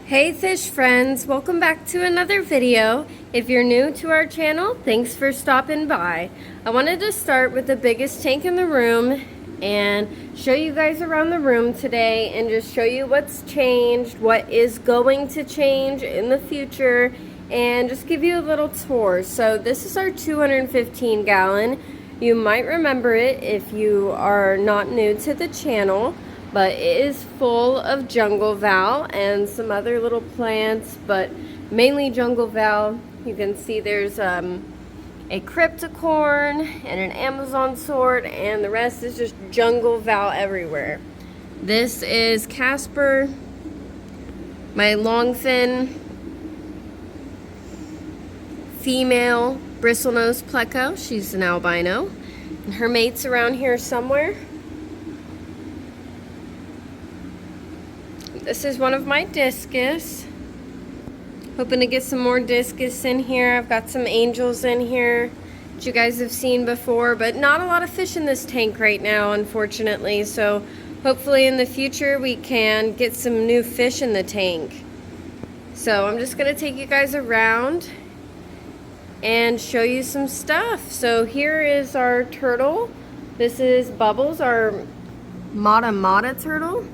Hey fish friends, welcome back to another video. If you're new to our channel, thanks for stopping by. I wanted to start with the biggest tank in the room and show you guys around the room today and just show you what's changed, what is going to change in the future, and just give you a little tour. So this is our 215 gallon. You might remember it if you are not new to the channel, but it is full of jungle val and some other little plants, but mainly jungle val. You can see there's a cryptocorn and an Amazon sword, and the rest is just jungle val everywhere. This is Casper, my longfin female bristlenose pleco. She's an albino, and her mate's around here somewhere. This is one of my discus. Hoping to get some more discus in here. I've got some angels in here that you guys have seen before, but not a lot of fish in this tank right now, unfortunately. So hopefully in the future we can get some new fish in the tank. So I'm just gonna take you guys around and show you some stuff. So here is our turtle. This is Bubbles, our Mata turtle.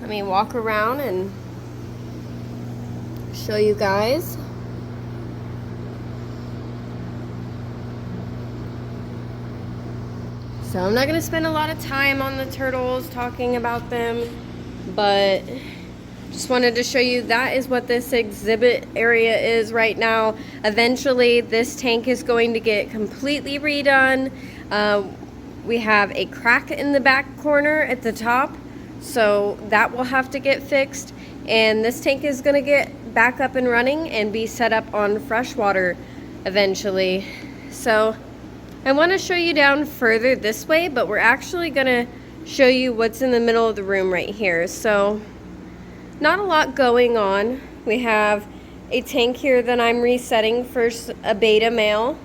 Let me walk around and show you guys. So I'm not going to spend a lot of time on the turtles talking about them, but just wanted to show you that is what this exhibit area is right now. Eventually this tank is going to get completely redone. We have a crack in the back corner at the top, so that will have to get fixed, and this tank is going to get back up and running and be set up on freshwater eventually. So I want to show you down further this way, but we're actually going to show you what's in the middle of the room right here. So not a lot going on. We have a tank here that I'm resetting for a beta male,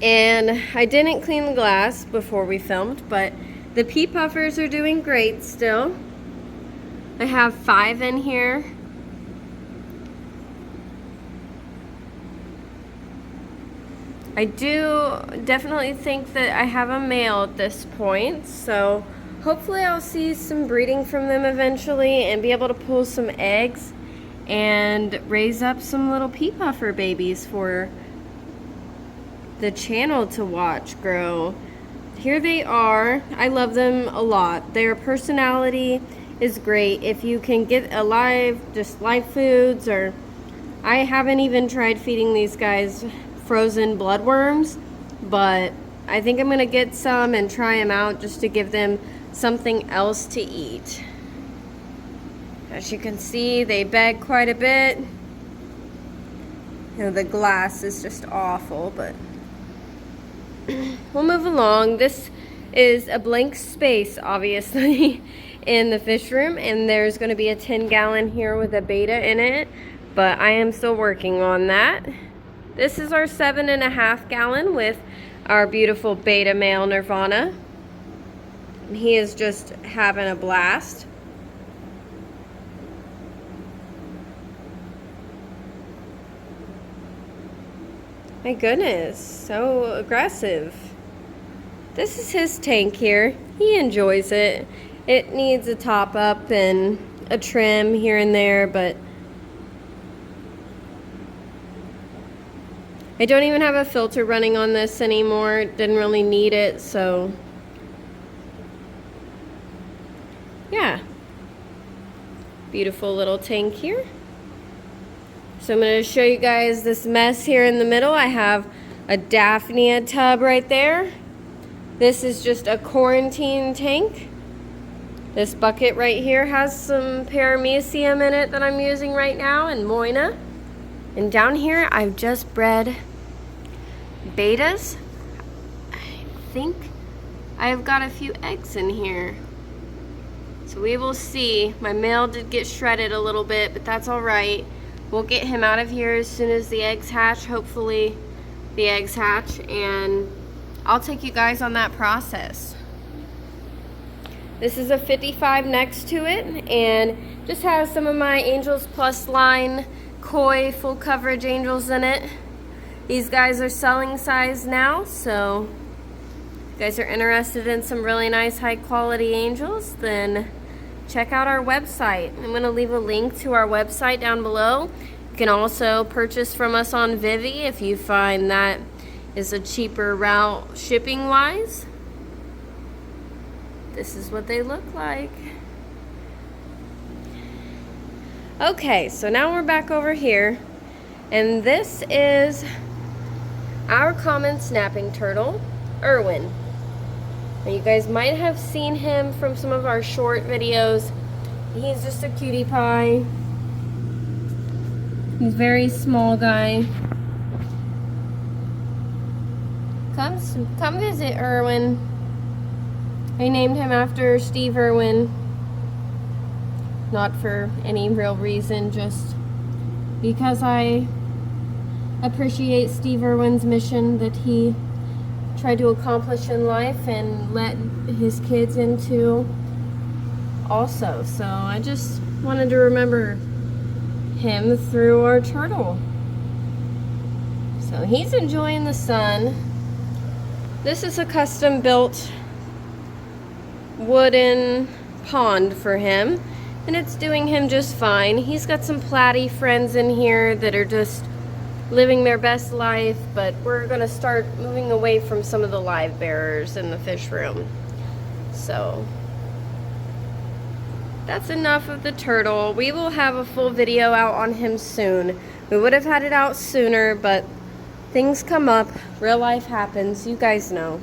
and I didn't clean the glass before we filmed, but the pea puffers are doing great still. I have 5 in here. I do definitely think that I have a male at this point, so hopefully I'll see some breeding from them eventually and be able to pull some eggs and raise up some little pea puffer babies for the channel to watch grow. Here they are. I love them a lot. Their personality is great. If you can get just live foods, or I haven't even tried feeding these guys frozen bloodworms, but I think I'm gonna get some and try them out just to give them something else to eat. As you can see, they beg quite a bit. You know, the glass is just awful, but we'll move along. This is a blank space, obviously, in the fish room, and there's going to be a 10 gallon here with a beta in it, but I am still working on that. This is our 7.5 gallon with our beautiful beta male Nirvana. He is just having a blast. My goodness, so aggressive. This is his tank here. He enjoys it. It needs a top up and a trim here and there, but I don't even have a filter running on this anymore. Didn't really need it, so yeah. Beautiful little tank here. So I'm going to show you guys this mess here in the middle. I have a Daphnia tub right there. This is just a quarantine tank. This bucket right here has some paramecium in it that I'm using right now, and moina. And down here I've just bred betas. I think I've got a few eggs in here. So we will see. My male did get shredded a little bit, but that's all right. We'll get him out of here as soon as the eggs hatch. Hopefully the eggs hatch, and I'll take you guys on that process. This is a 55 next to it, and just has some of my Angels Plus line koi full coverage angels in it. These guys are selling size now, so if you guys are interested in some really nice high quality angels, then check out our website. I'm going to leave a link to our website down below. You can also purchase from us on Vivi if you find that is a cheaper route shipping wise. This is what they look like. Okay, so now we're back over here, and this is our common snapping turtle, Irwin. And you guys might have seen him from some of our short videos. He's just a cutie pie. He's a very small guy. Come visit Irwin. I named him after Steve Irwin. Not for any real reason, just because I appreciate Steve Irwin's mission that he tried to accomplish in life and let his kids into also. So I just wanted to remember him through our turtle. So he's enjoying the sun. This is a custom built wooden pond for him, and it's doing him just fine. He's got some platy friends in here that are just living their best life, but we're gonna start moving away from some of the live bearers in the fish room. So that's enough of the turtle. We will have a full video out on him soon. We would have had it out sooner, but things come up, real life happens, you guys know.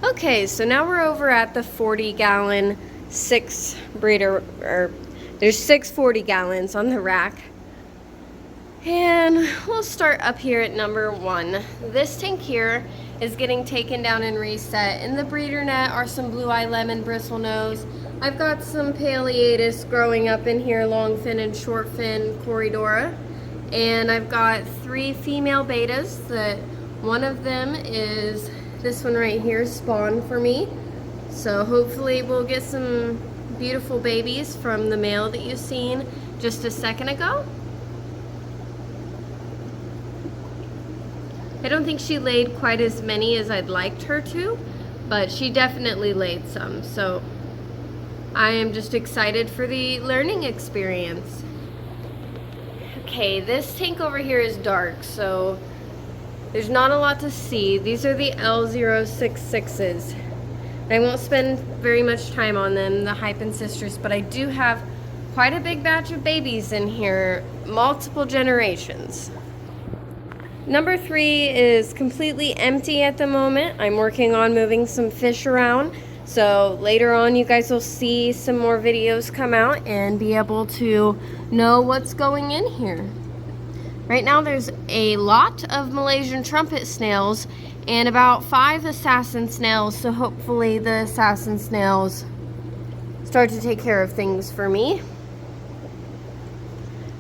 Okay, so now we're over at the 40-gallon 6 breeder, or there's 6 40-gallons on the rack. And we'll start up here at number 1. This tank here is getting taken down and reset. In the breeder net are some blue eye lemon bristlenose. I've got some Paleatus growing up in here, long fin and short fin Corridora. And I've got 3 female betas that one of them is this one right here, spawn for me. So hopefully we'll get some beautiful babies from the male that you've seen just a second ago. I don't think she laid quite as many as I'd liked her to, but she definitely laid some. So I am just excited for the learning experience. Okay, this tank over here is dark, so there's not a lot to see. These are the L066s. I won't spend very much time on them, the Hyphen Sisters, but I do have quite a big batch of babies in here, multiple generations. Number 3 is completely empty at the moment. I'm working on moving some fish around, so later on you guys will see some more videos come out and be able to know what's going in here. Right now there's a lot of Malaysian trumpet snails and about 5 assassin snails, so hopefully the assassin snails start to take care of things for me.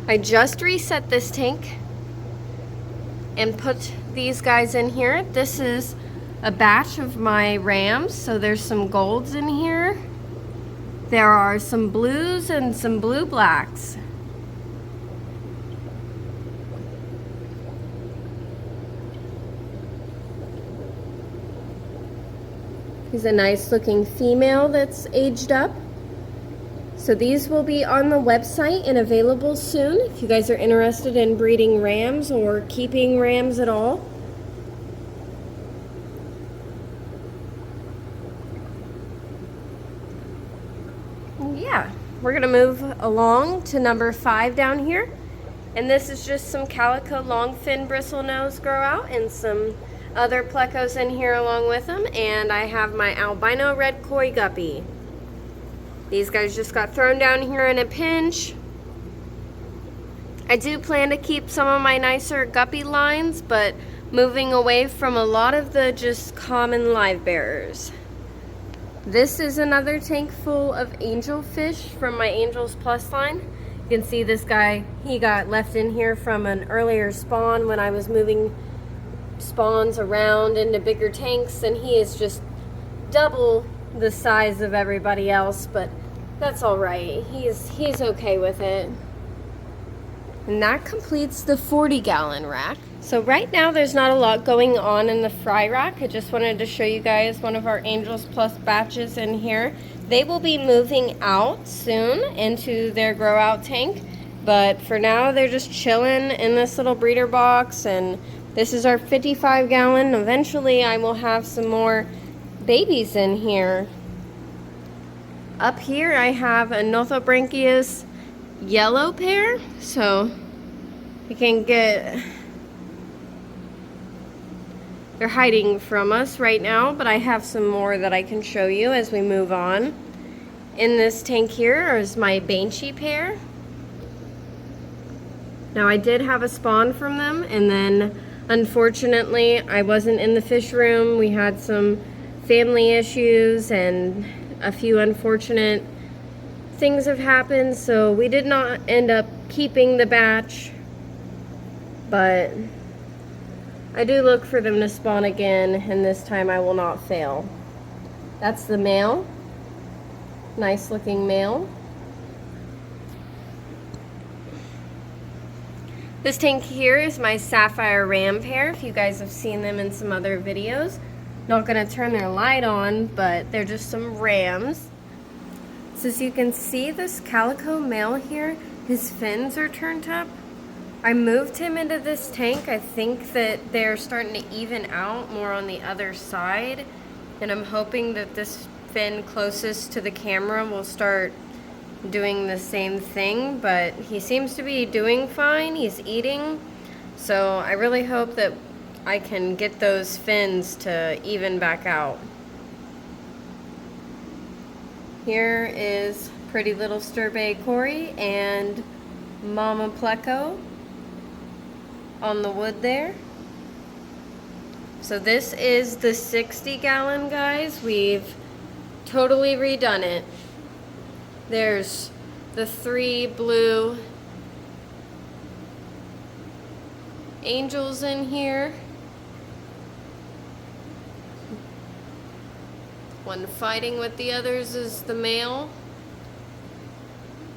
I just reset this tank and put these guys in here. This is a batch of my rams, so there's some golds in here. There are some blues and some blue blacks. He's a nice looking female that's aged up. So these will be on the website and available soon if you guys are interested in breeding rams or keeping rams at all. Yeah, we're gonna move along to number 5 down here. And this is just some calico longfin bristlenose grow out and some other plecos in here along with them. And I have my albino red koi guppy. These guys just got thrown down here in a pinch. I do plan to keep some of my nicer guppy lines, but moving away from a lot of the just common live bearers. This is another tank full of angel fish from my Angels Plus line. You can see this guy, he got left in here from an earlier spawn when I was moving spawns around into bigger tanks, and he is just double the size of everybody else, but that's all right. He's okay with it. And that completes the 40-gallon rack. So right now there's not a lot going on in the fry rack. I just wanted to show you guys one of our Angels Plus batches in here. They will be moving out soon into their grow out tank, but for now they're just chilling in this little breeder box, and this is our 55-gallon. Eventually I will have some more babies in here. Up here I have a Nothobranchius yellow pair, so we can get, they're hiding from us right now, but I have some more that I can show you as we move on. In this tank here is my Banshee pair. Now I did have a spawn from them, and then unfortunately I wasn't in the fish room. We had some family issues and a few unfortunate things have happened, so we did not end up keeping the batch, but I do look for them to spawn again, and this time I will not fail. That's the male. Nice looking male. This tank here is my Sapphire Ram pair, if you guys have seen them in some other videos. Not gonna turn their light on, but they're just some rams. So as you can see, this calico male here, his fins are turned up. I moved him into this tank. I think that they're starting to even out more on the other side, and I'm hoping that this fin closest to the camera will start doing the same thing, but he seems to be doing fine. He's eating, so I really hope that I can get those fins to even back out. Here is pretty little Sturbe Cory and Mama Pleco on the wood there. So this is the 60-gallon, guys. We've totally redone it. There's the 3 blue angels in here. One fighting with the others is the male.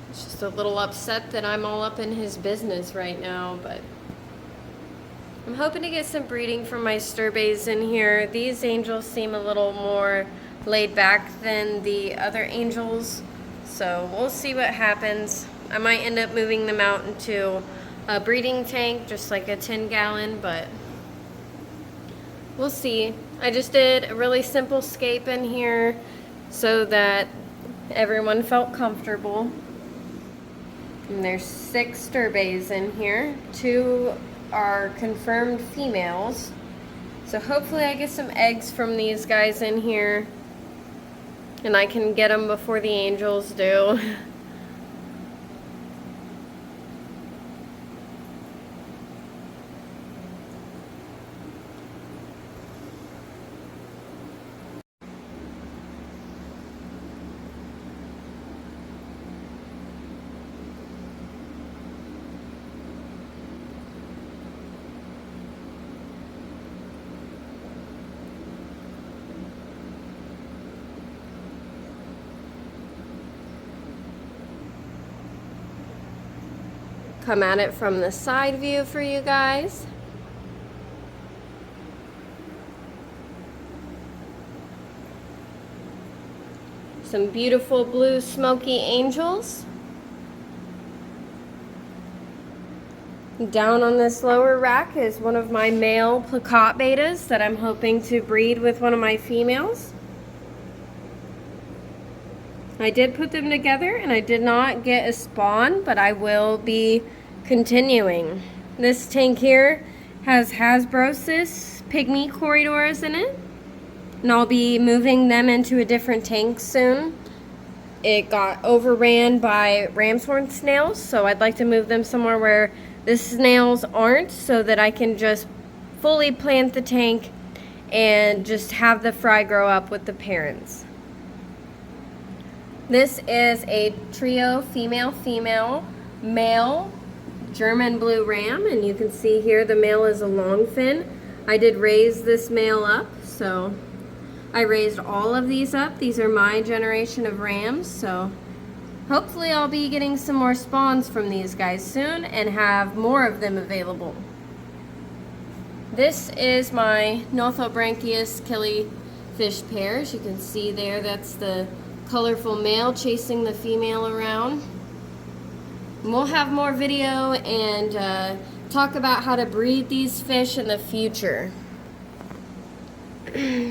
It's just a little upset that I'm all up in his business right now, but I'm hoping to get some breeding from my Sturbes in here. These angels seem a little more laid back than the other angels, so we'll see what happens. I might end up moving them out into a breeding tank, just like a 10-gallon, but we'll see. I just did a really simple scape in here so that everyone felt comfortable. And there's 6 Sturbes in here. 2 are confirmed females. So hopefully I get some eggs from these guys in here, and I can get them before the angels do. Come at it from the side view for you guys. Some beautiful blue smoky angels. Down on this lower rack is one of my male Plecos betas that I'm hoping to breed with one of my females. I did put them together and I did not get a spawn, but I will be continuing. This tank here has Hasbrosis pygmy corridors in it, and I'll be moving them into a different tank soon. It got overran by ramshorn snails, so I'd like to move them somewhere where the snails aren't, so that I can just fully plant the tank and just have the fry grow up with the parents. This is a trio female, male German blue ram, and you can see here the male is a long fin. I did raise this male up, so I raised all of these up. These are my generation of rams, so hopefully I'll be getting some more spawns from these guys soon and have more of them available. This is my Nothobranchius killifish pair. As you can see there, that's the colorful male chasing the female around. And we'll have more video and talk about how to breed these fish in the future.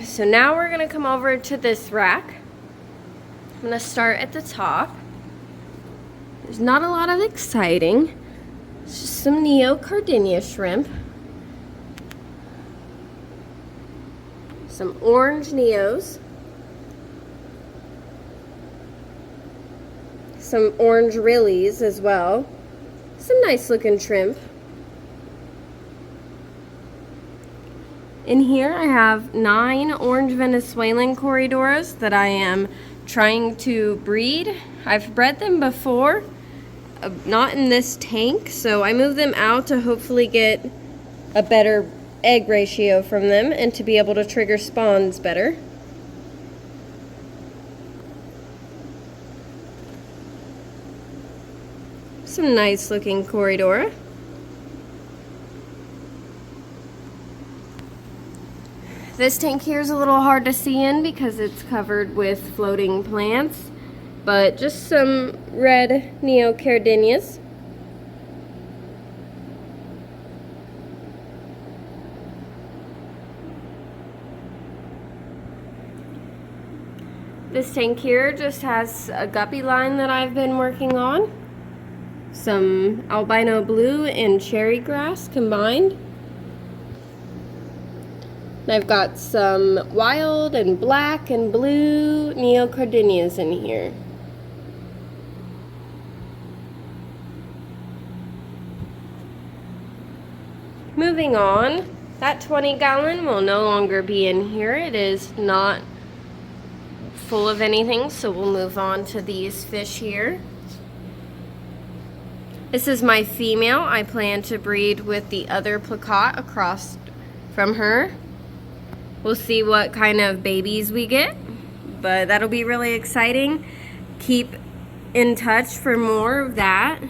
So now we're going to come over to this rack. I'm going to start at the top. There's not a lot of exciting. It's just some neocardinia shrimp. Some orange neos. Some orange rillies as well. Some nice looking shrimp. In here I have 9 orange Venezuelan corridoras that I am trying to breed. I've bred them before, not in this tank, so I moved them out to hopefully get a better egg ratio from them and to be able to trigger spawns better. Some nice looking corridora. This tank here is a little hard to see in because it's covered with floating plants, but just some red neocardinias. This tank here just has a guppy line that I've been working on. Some albino blue and cherry grass combined. And I've got some wild and black and blue neocardinias in here. Moving on, that 20-gallon will no longer be in here. It is not full of anything, so we'll move on to these fish here. This is my female. I plan to breed with the other Plecos across from her. We'll see what kind of babies we get, but that'll be really exciting. Keep in touch for more of that.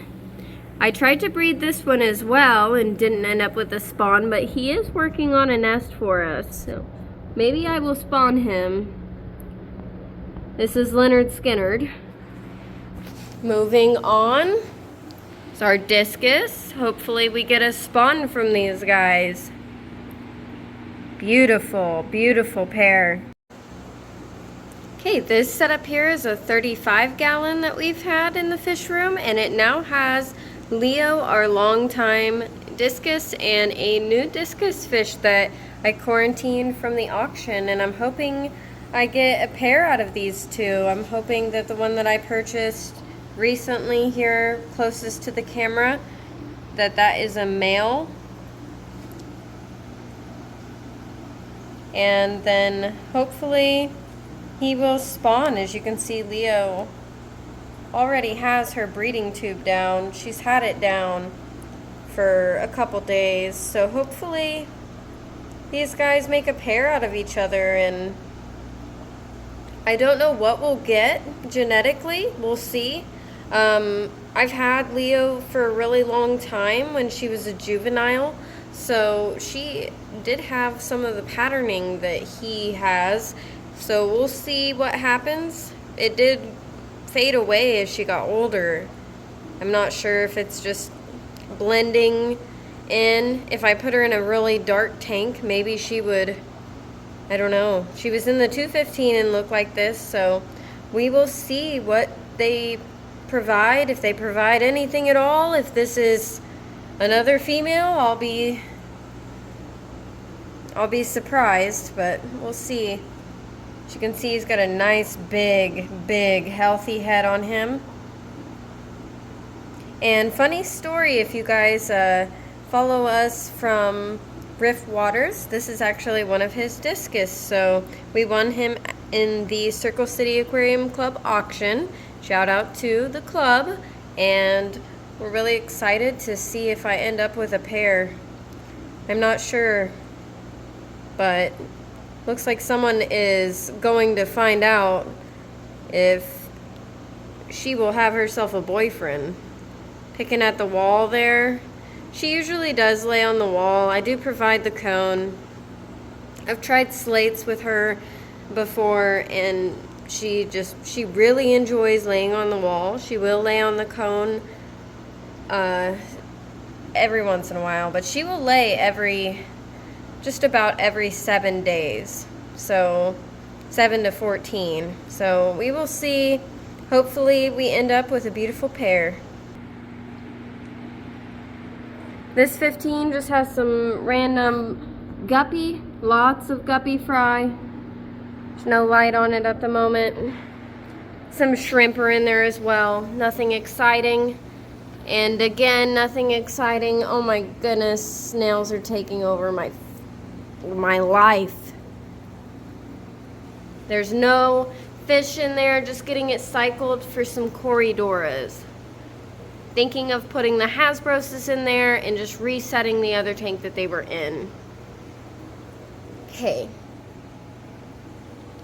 I tried to breed this one as well and didn't end up with a spawn, but he is working on a nest for us, so maybe I will spawn him. This is Leonard Skinnerd. Moving on, it's our Discus. Hopefully we get a spawn from these guys. Beautiful, beautiful pair. Okay, this setup here is a 35-gallon that we've had in the fish room, and it now has Leo, our longtime Discus, and a new Discus fish that I quarantined from the auction, and I'm hoping I get a pair out of these two. I'm hoping that the one that I purchased recently here closest to the camera, that is a male. And then hopefully he will spawn. As you can see, Leo already has her breeding tube down. She's had it down for a couple days, so hopefully these guys make a pair out of each other. And I don't know what we'll get genetically. We'll see. I've had Leo for a really long time when she was a juvenile, so she did have some of the patterning that he has, so we'll see what happens. It did fade away as she got older. I'm not sure if it's just blending in. If I put her in a really dark tank, maybe she would, I don't know. She was in the 215 and looked like this, so we will see what they provide, if they provide anything at all. If this is another female, I'll be surprised, but we'll see. As you can see, he's got a nice big healthy head on him. And funny story, if you guys follow us from Riff Waters, this is actually one of his Discus, so we won him in the Circle City Aquarium Club auction. Shout out to the club, and we're really excited to see if I end up with a pair. I'm not sure, but Looks like someone is going to find out if she will have herself a boyfriend. Picking at the wall there. She usually does lay on the wall. I do provide the cone. I've tried slates with her before, and she really enjoys laying on the wall. She will lay on the cone every once in a while, but she will lay just about every 7 days. So 7 to 14. So we will see. Hopefully we end up with a beautiful pair. This 15 just has some random guppy, lots of guppy fry. There's no light on it at the moment. Some shrimp are in there as well. Nothing exciting. And again, nothing exciting. Oh my goodness, snails are taking over my life. There's no fish in there, just getting it cycled for some Corydoras. Thinking of putting the Hasbrosis in there and just resetting the other tank that they were in. Okay.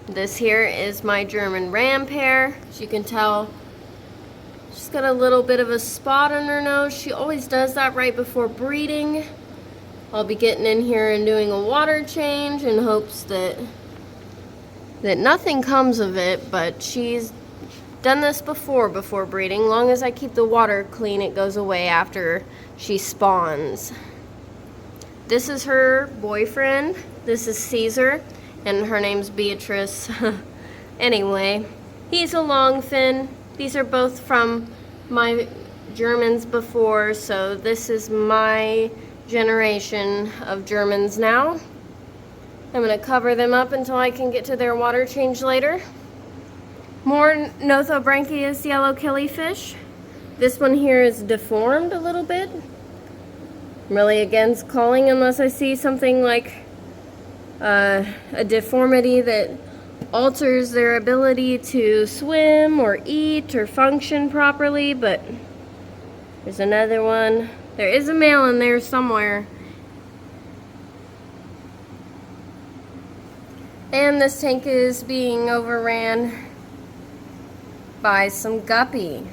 This here is my German ram pair. As you can tell, she's got a little bit of a spot on her nose. She always does that right before breeding. I'll be getting in here and doing a water change in hopes that nothing comes of it, but she's done this before breeding. Long as I keep the water clean, it goes away after she spawns. This is her boyfriend. This is Caesar, and her name's Beatrice. Anyway, he's a longfin. These are both from my Germans before, so this is my generation of Germans now. I'm going to cover them up until I can get to their water change later. More Nothobranchius yellow killifish. This one here is deformed a little bit. I'm really against calling unless I see something like a deformity that alters their ability to swim or eat or function properly, but there's another one. There is a male in there somewhere. And this tank is being overran by some guppy.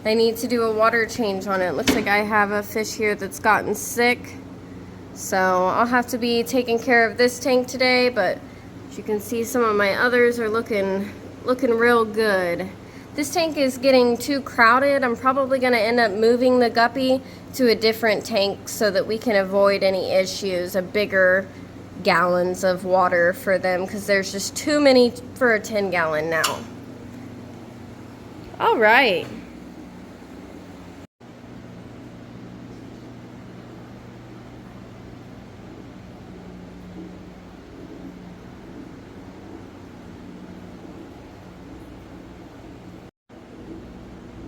I need to do a water change on it. Looks like I have a fish here that's gotten sick. So I'll have to be taking care of this tank today, but as you can see, some of my others are looking real good. This tank is getting too crowded. I'm probably gonna end up moving the guppy to a different tank so that we can avoid any issues, a bigger gallons of water for them, because there's just too many for a 10-gallon now. All right.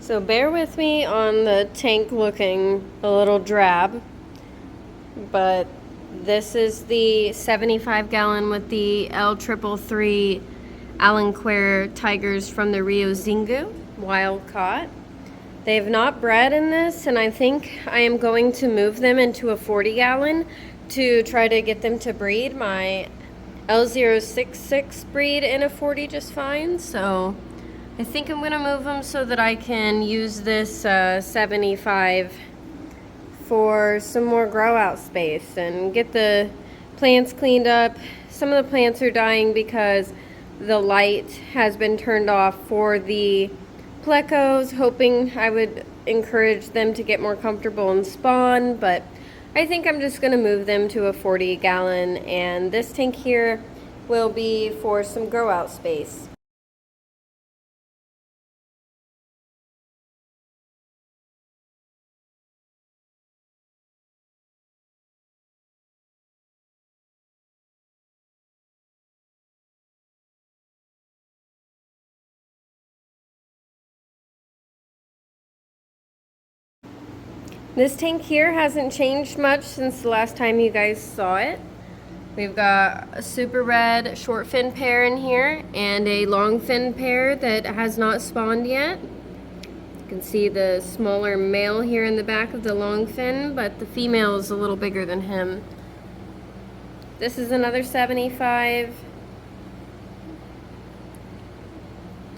So bear with me on the tank looking a little drab, but this is the 75-gallon with the L333 Alenquer tigers from the Rio Xingu. Wild caught. They have not bred in this, and I think I am going to move them into a 40-gallon to try to get them to breed. My L066 breed in a 40 just fine, so I think I'm going to move them so that I can use this 75 for some more grow out space and get the plants cleaned up. Some of the plants are dying because the light has been turned off for the Plecos, hoping I would encourage them to get more comfortable and spawn, but I think I'm just going to move them to a 40-gallon, and this tank here will be for some grow out space. This tank here hasn't changed much since the last time you guys saw it. We've got a super red short fin pair in here and a long fin pair that has not spawned yet. You can see the smaller male here in the back of the long fin, but the female is a little bigger than him. This is another 75.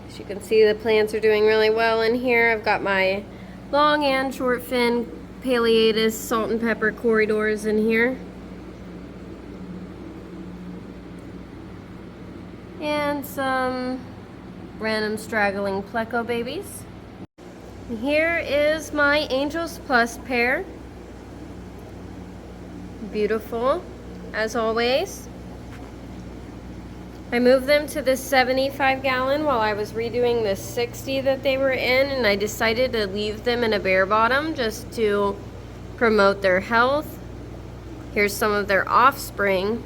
As you can see, the plants are doing really well in here. I've got my long and short fin Paleatus salt and pepper corridors in here. And some random straggling Pleco babies. And here is my Angels Plus pair. Beautiful, as always. I moved them to the 75-gallon while I was redoing the 60 that they were in, and I decided to leave them in a bare bottom just to promote their health. Here's some of their offspring.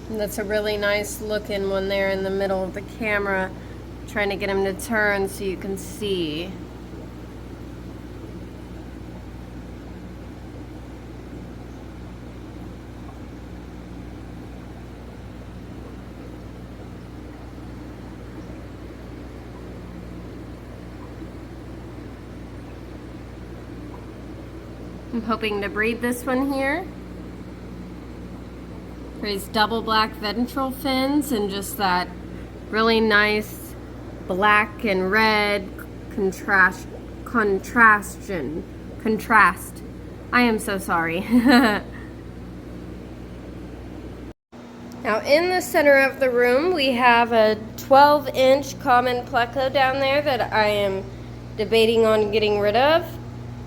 That's a really nice looking one there in the middle of the camera. Trying to get him to turn so you can see. I'm hoping to breed this one here. There's double black ventral fins and just that really nice black and red contrast. I am so sorry. Now in the center of the room we have a 12-inch common Pleco down there that I am debating on getting rid of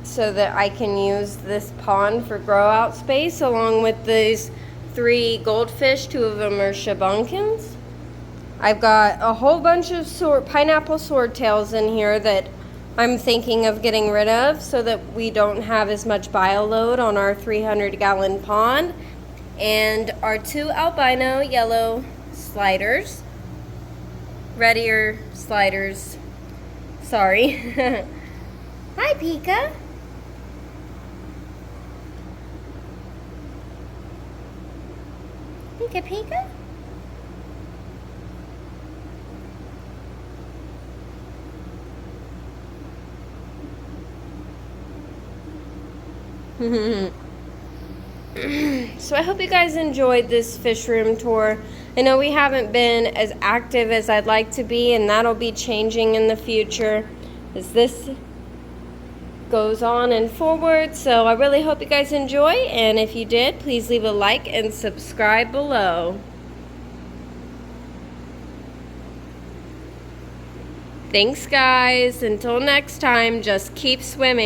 so that I can use this pond for grow out space along with these 3 goldfish. 2 of them are Shabunkins. I've got a whole bunch of pineapple swordtails in here that I'm thinking of getting rid of so that we don't have as much bio load on our 300-gallon pond. And our 2 albino yellow sliders. Red-ear sliders. Sorry. Hi, Pika. Pika, Pika. So I hope you guys enjoyed this fish room tour. I know we haven't been as active as I'd like to be, and that'll be changing in the future as this goes on and forward. So I really hope you guys enjoy, and if you did, please leave a like and subscribe below. Thanks guys. Until next time, just keep swimming.